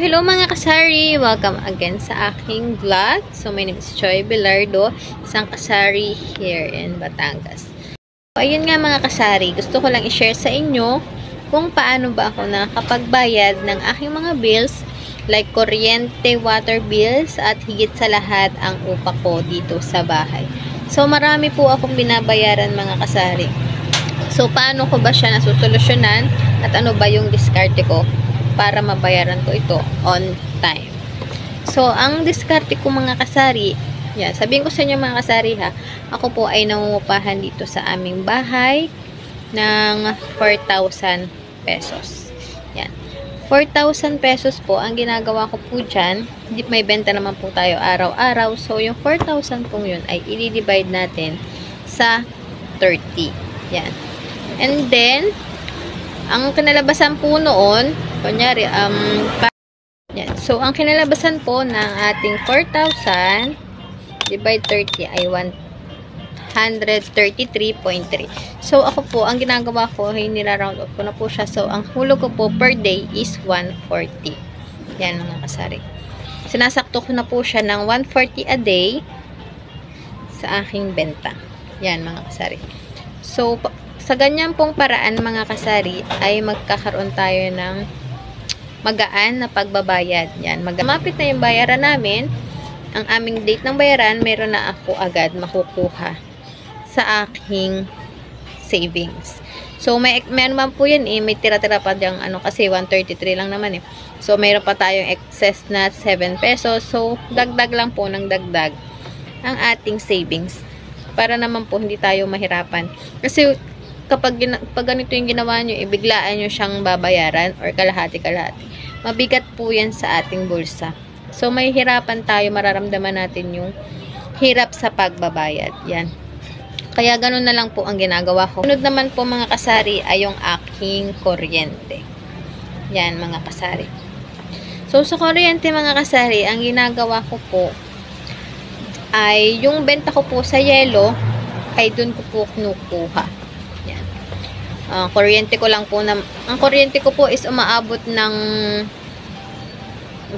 Hello mga kasari! Welcome again sa aking vlog. So my name is Joy Belardo, isang kasari here in Batangas. So ayun nga mga kasari, gusto ko lang i-share sa inyo kung paano ba ako nakakapagbayad ng aking mga bills like kuryente, water bills at higit sa lahat ang upa ko dito sa bahay. So marami po akong binabayaran mga kasari. So paano ko ba siya nasusolusyonan at ano ba yung diskarte ko para mabayaran ko ito on time. So, ang diskarte ko mga kasari, yan, sabihin ko sa inyo mga kasari ha, ako po ay nangungupahan dito sa aming bahay ng 4,000 pesos. Yan. 4,000 pesos po, ang ginagawa ko po dyan, may benta naman po tayo araw-araw. So, yung 4,000 pong yun ay i-divide natin sa 30. Yan. And then, ang kinalabasan po noon, kunyari, yan. So, ang kinalabasan po ng ating 4,000 divide 30 ay 133.3. So, ako po, ang ginagawa ko, ay nila-round off ko na po siya. So, ang hulog ko po per day is 140. Yan mga kasari. Sinasakto ko na po siya ng 140 a day sa aking benta. Yan mga kasari. So, sa ganyan pong paraan mga kasari ay magkakaroon tayo ng magaan na pagbabayad. Yan, magmapit na yung bayaran namin. Ang aming date ng bayaran, meron na ako agad makukuha sa aking savings. So, meron man po yan may tira-tira pa diyang kasi 133 lang naman eh. So, meron pa tayong excess na 7 pesos. So, dagdag lang po ng dagdag ang ating savings. Para naman po hindi tayo mahirapan. Kasi, kapag ganito yung ginawa nyo, biglaan nyo siyang babayaran or kalahati-kalahati. Mabigat po yan sa ating bulsa. So, may hirapan tayo, mararamdaman natin yung hirap sa pagbabayad. Yan. Kaya ganun na lang po ang ginagawa ko. Sunod naman po mga kasari ay yung aking kuryente. Yan mga kasari. So, sa kuryente mga kasari, ang ginagawa ko po ay yung benta ko po sa yelo ay dun ko po kinukuha. Kuryente ko lang po ang kuryente ko po is umaabot ng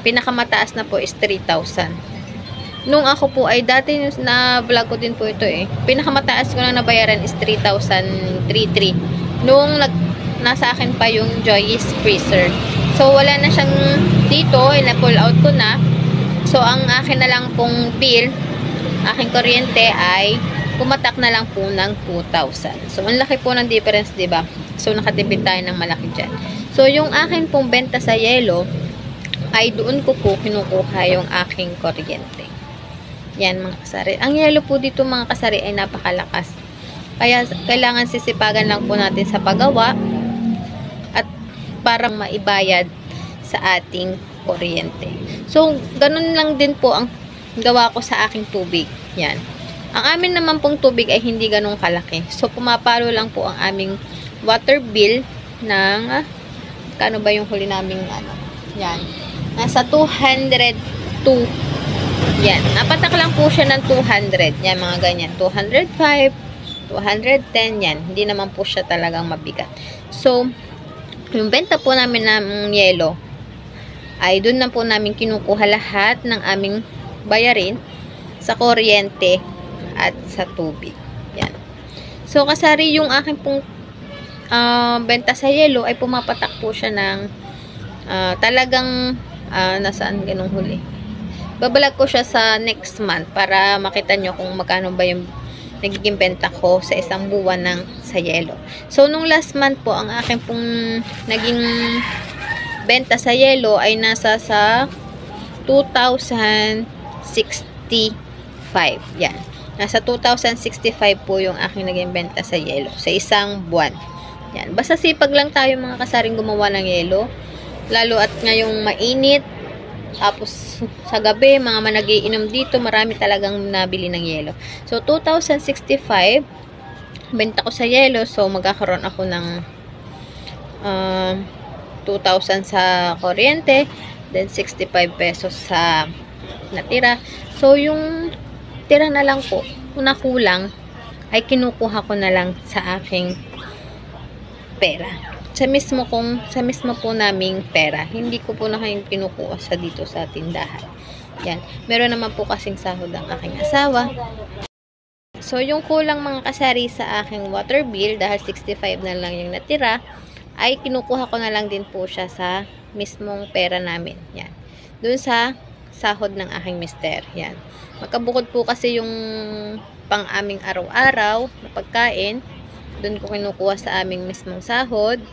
pinakamataas na po is 3,000. Nung ako po ay dati na vlog ko din po ito pinakamataas ko na nabayaran is 3,033. Nung nasa akin pa yung Joy's freezer. So wala na siyang dito, na-pull out ko na. So ang akin na lang pong bill, aking kuryente ay pumatak na lang po ng 2,000. So, ang laki po ng difference, diba? So, nakatipid tayo ng malaki dyan. So, yung akin pong benta sa yelo, ay doon ko po kinukuha yung aking kuryente. Yan, mga kasari. Ang yelo po dito, mga kasari, ay napakalakas. Kaya, kailangan sisipagan lang po natin sa paggawa at parang maibayad sa ating kuryente. So, ganun lang din po ang gawa ko sa aking tubig. Yan. Ang amin naman pong tubig ay hindi ganun kalaki. So, pumapalo lang po ang aming water bill ng, kano ba yung huli naming, yan. Nasa 202. Yan. Napatak lang po siya ng 200. Yan, mga ganyan. 205, 210, yan. Hindi naman po siya talagang mabigat. So, yung benta po namin ng yelo, ay doon na po namin kinukuha lahat ng aming bayarin sa kuryente at sa tubig. Yan. So, kasari yung aking pong benta sa yelo ay pumapatak po siya ng talagang nasaan ganung huli. Babalag ko siya sa next month para makita nyo kung magkano ba yung nagiging benta ko sa isang buwan ng sa yelo. So, nung last month po, ang aking pong naging benta sa yelo ay nasa sa 2,065. Yan. Nasa 2,065 po yung aking naging benta sa yelo sa isang buwan. Yan. Basta sipag lang tayo mga kasaring gumawa ng yelo. Lalo at ngayong mainit. Tapos sa gabi, mga managiinom dito, marami talagang nabili ng yelo. So, 2,065 benta ko sa yelo. So, magkakaroon ako ng 2,000 sa kuryente. Then, 65 pesos sa natira. So, yung tira na lang po, kung nakulang, ay kinukuha ko na lang sa aking pera. sa mismo po naming pera. Hindi ko po na kayo kinukuha sa dito sa tindahan. Yan. Meron naman po kasing sahod ang aking asawa. So, yung kulang mga kasari sa aking water bill, dahil 65 na lang yung natira, ay kinukuha ko na lang din po siya sa mismong pera namin. Yan. Doon sa sahod ng aking mister. Yan. Magkabukod po kasi yung pang aming araw-araw na pagkain. Doon ko kinukuha sa aming mismong sahod.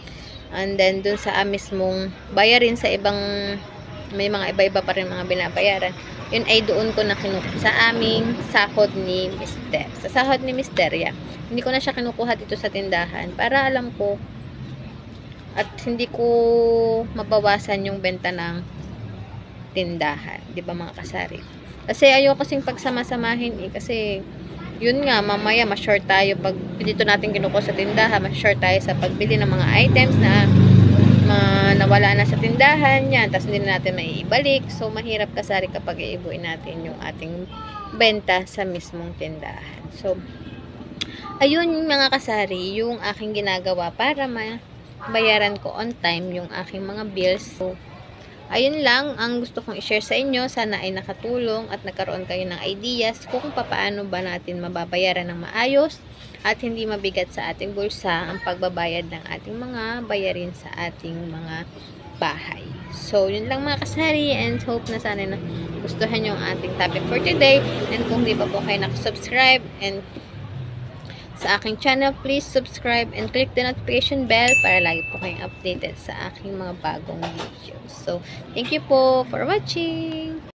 And then, doon sa mismong bayarin sa ibang, may mga iba-iba pa rin mga binabayaran. Yun ay doon ko na kinukuha sa aming sahod ni mister. Sa sahod ni mister, yan. Hindi ko na siya kinukuha dito sa tindahan para alam ko at hindi ko mabawasan yung benta ng tindahan. Di ba mga kasari? Kasi ayoko kasing pagsama-samahin eh. Kasi yun nga, mamaya ma-short tayo pag dito natin kinukuha sa tindahan, ma-short tayo sa pagbili ng mga items na nawala na sa tindahan yan, tapos hindi na natin maiibalik. So mahirap kasari kapag iibuin natin yung ating benta sa mismong tindahan. So ayun mga kasari, yung aking ginagawa para mabayaran ko on time yung aking mga bills. So ayun lang ang gusto kong i-share sa inyo. Sana ay nakatulong at nagkaroon kayo ng ideas kung paano ba natin mababayaran ng maayos at hindi mabigat sa ating bulsa ang pagbabayad ng ating mga bayarin sa ating mga bahay. So, yun lang mga kasari, and hope na sana na gustuhan yung ating topic for today. And kung di pa po kayo nakasubscribe and sa aking channel, please subscribe and click the notification bell para lagi po kayong updated sa aking mga bagong videos. So, thank you po for watching!